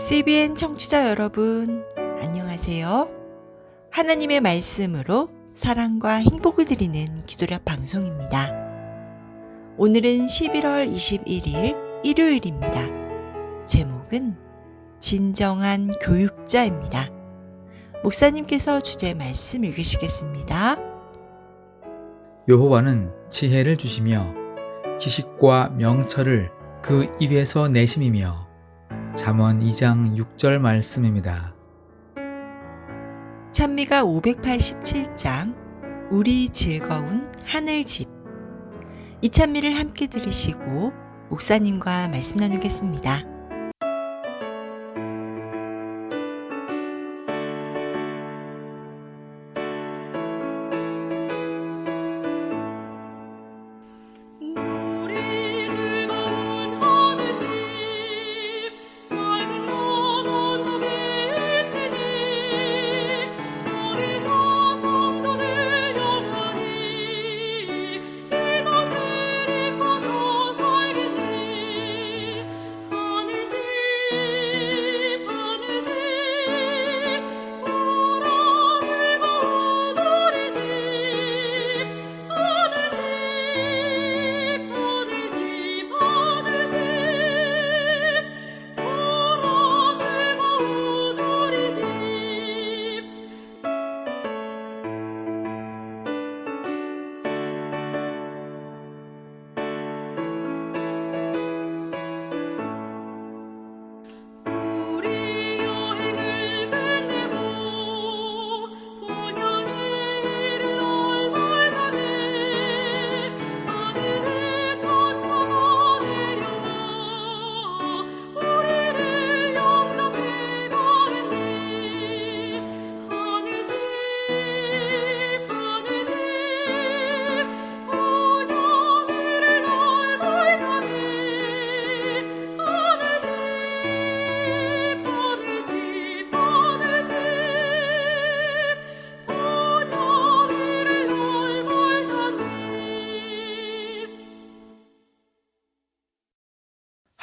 CBN 청취자 여러분, 안녕하세요. 하나님의 말씀으로 사랑과 행복을 드리는 기도력 방송입니다. 오늘은 11월 21일 일요일입니다. 제목은 진정한 교육자입니다. 목사님께서 주제 말씀 읽으시겠습니다. 여호와는 지혜를 주시며 지식과 명철을 그 입에서 내심이며. 잠언 2장 6절 말씀입니다. 찬미가 587장 우리 즐거운 하늘집. 이 찬미를 함께 들으시고 목사님과 말씀 나누겠습니다.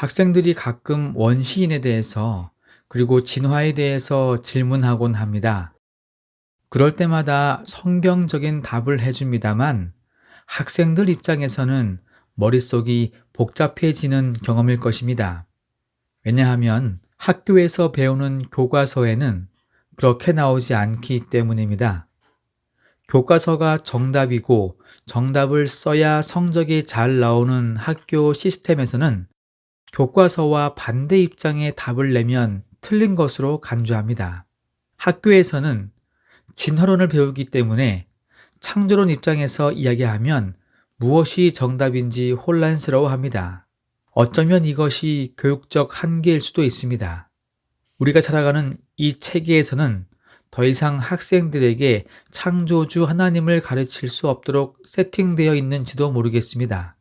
학생들이 가끔 원시인에 대해서 그리고 진화에 대해서 질문하곤 합니다. 그럴 때마다 성경적인 답을 해줍니다만 학생들 입장에서는 머릿속이 복잡해지는 경험일 것입니다. 왜냐하면 학교에서 배우는 교과서에는 그렇게 나오지 않기 때문입니다. 교과서가 정답이고 정답을 써야 성적이 잘 나오는 학교 시스템에서는 교과서와 반대 입장의 답을 내면 틀린 것으로 간주합니다. 학교에서는 진화론을 배우기 때문에 창조론 입장에서 이야기하면 무엇이 정답인지 혼란스러워합니다. 어쩌면 이것이 교육적 한계일 수도 있습니다. 우리가 살아가는 이 체계에서는 더 이상 학생들에게 창조주 하나님을 가르칠 수 없도록 세팅되어 있는지도 모르겠습니다.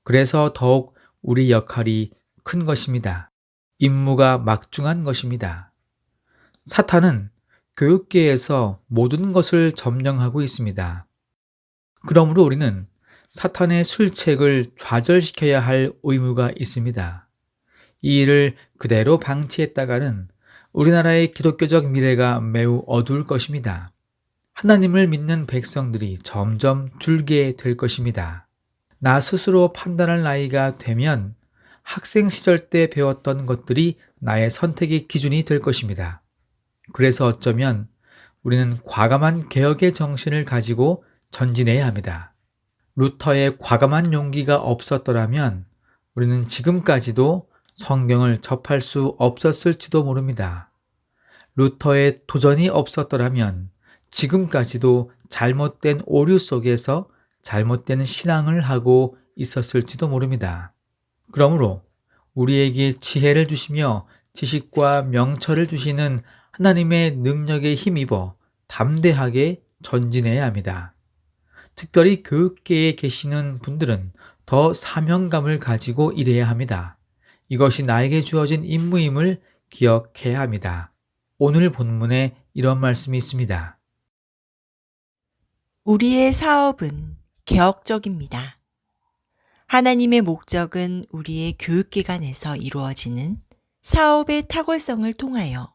그래서 더욱 우리 역할이 큰 것입니다. 임무가 막중한 것입니다. 사탄은 교육계에서 모든 것을 점령하고 있습니다. 그러므로 우리는 사탄의 술책을 좌절시켜야 할 의무가 있습니다. 이 일을 그대로 방치했다가는 우리나라의 기독교적 미래가 매우 어두울 것입니다. 하나님을 믿는 백성들이 점점 줄게 될 것입니다. 나 스스로 판단할 나이가 되면 학생 시절 때 배웠던 것들이 나의 선택의 기준이 될 것입니다. 그래서 어쩌면 우리는 과감한 개혁의 정신을 가지고 전진해야 합니다. 루터의 과감한 용기가 없었더라면 우리는 지금까지도 성경을 접할 수 없었을지도 모릅니다. 루터의 도전이 없었더라면 지금까지도 잘못된 오류 속에서 잘못된 신앙을 하고 있었을지도 모릅니다. 그러므로 우리에게 지혜를 주시며 지식과 명철을 주시는 하나님의 능력에 힘입어 담대하게 전진해야 합니다. 특별히 교육계에 계시는 분들은 더 사명감을 가지고 일해야 합니다. 이것이 나에게 주어진 임무임을 기억해야 합니다. 오늘 본문에 이런 말씀이 있습니다. 우리의 사업은 개혁적입니다. 하나님의 목적은 우리의 교육기관에서 이루어지는 사업의 탁월성을 통하여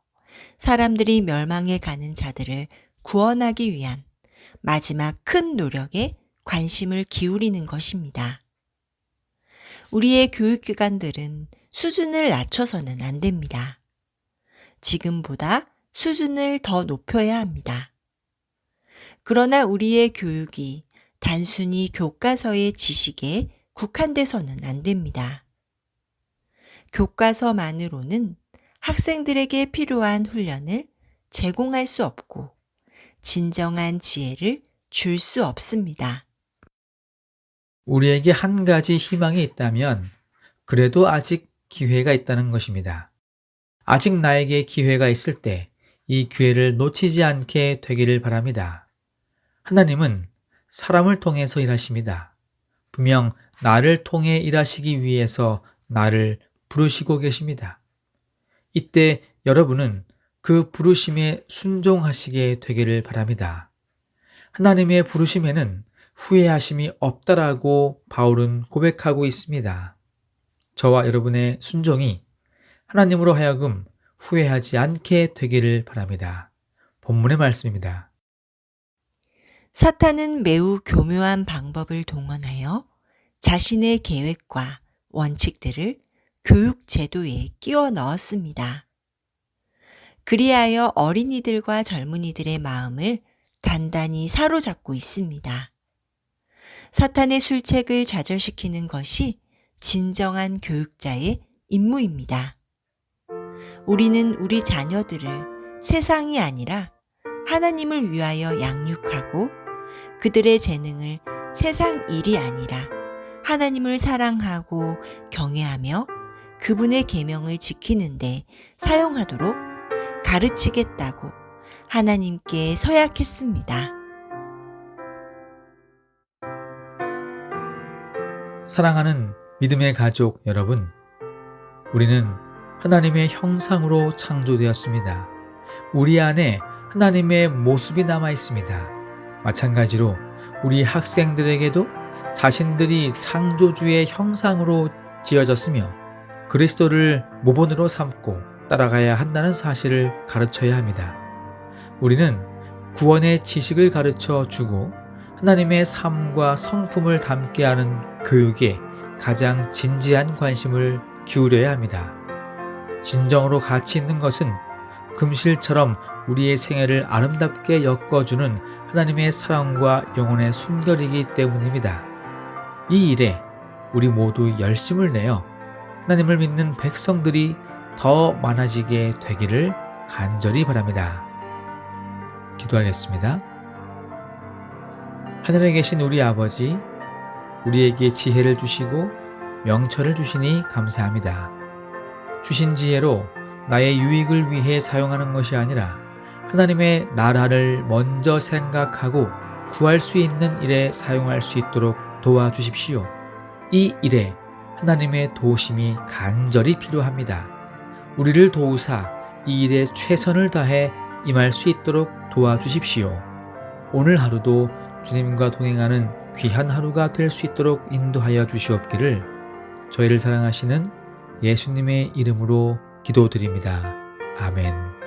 사람들이 멸망해 가는 자들을 구원하기 위한 마지막 큰 노력에 관심을 기울이는 것입니다. 우리의 교육기관들은 수준을 낮춰서는 안 됩니다. 지금보다 수준을 더 높여야 합니다. 그러나 우리의 교육이 단순히 교과서의 지식에 국한돼서는 안 됩니다. 교과서만으로는 학생들에게 필요한 훈련을 제공할 수 없고 진정한 지혜를 줄 수 없습니다. 우리에게 한 가지 희망이 있다면 그래도 아직 기회가 있다는 것입니다. 아직 나에게 기회가 있을 때 이 기회를 놓치지 않게 되기를 바랍니다. 하나님은 사람을 통해서 일하십니다. 분명 나를 통해 일하시기 위해서 나를 부르시고 계십니다. 이때 여러분은 그 부르심에 순종하시게 되기를 바랍니다. 하나님의 부르심에는 후회하심이 없다라고 바울은 고백하고 있습니다. 저와 여러분의 순종이 하나님으로 하여금 후회하지 않게 되기를 바랍니다. 본문의 말씀입니다. 사탄은 매우 교묘한 방법을 동원하여 자신의 계획과 원칙들을 교육 제도에 끼워 넣었습니다. 그리하여 어린이들과 젊은이들의 마음을 단단히 사로잡고 있습니다. 사탄의 술책을 좌절시키는 것이 진정한 교육자의 임무입니다. 우리는 우리 자녀들을 세상이 아니라 하나님을 위하여 양육하고 그들의 재능을 세상 일이 아니라 하나님을 사랑하고 경외하며 그분의 계명을 지키는 데 사용하도록 가르치겠다고 하나님께 서약했습니다. 사랑하는 믿음의 가족 여러분, 우리는 하나님의 형상으로 창조되었습니다. 우리 안에 하나님의 모습이 남아 있습니다. 마찬가지로 우리 학생들에게도 자신들이 창조주의 형상으로 지어졌으며 그리스도를 모본으로 삼고 따라가야 한다는 사실을 가르쳐야 합니다. 우리는 구원의 지식을 가르쳐 주고 하나님의 삶과 성품을 담게 하는 교육에 가장 진지한 관심을 기울여야 합니다. 진정으로 가치 있는 것은 금실처럼 우리의 생애를 아름답게 엮어주는 하나님의 사랑과 영혼의 순결이기 때문입니다. 이 일에 우리 모두 열심을 내어 하나님을 믿는 백성들이 더 많아지게 되기를 간절히 바랍니다. 기도하겠습니다. 하늘에 계신 우리 아버지, 우리에게 지혜를 주시고 명철을 주시니 감사합니다. 주신 지혜로 나의 유익을 위해 사용하는 것이 아니라 하나님의 나라를 먼저 생각하고 구할 수 있는 일에 사용할 수 있도록 도와주십시오. 이 일에 하나님의 도우심이 간절히 필요합니다. 우리를 도우사 이 일에 최선을 다해 임할 수 있도록 도와주십시오. 오늘 하루도 주님과 동행하는 귀한 하루가 될 수 있도록 인도하여 주시옵기를 저희를 사랑하시는 예수님의 이름으로 기도드립니다. 아멘.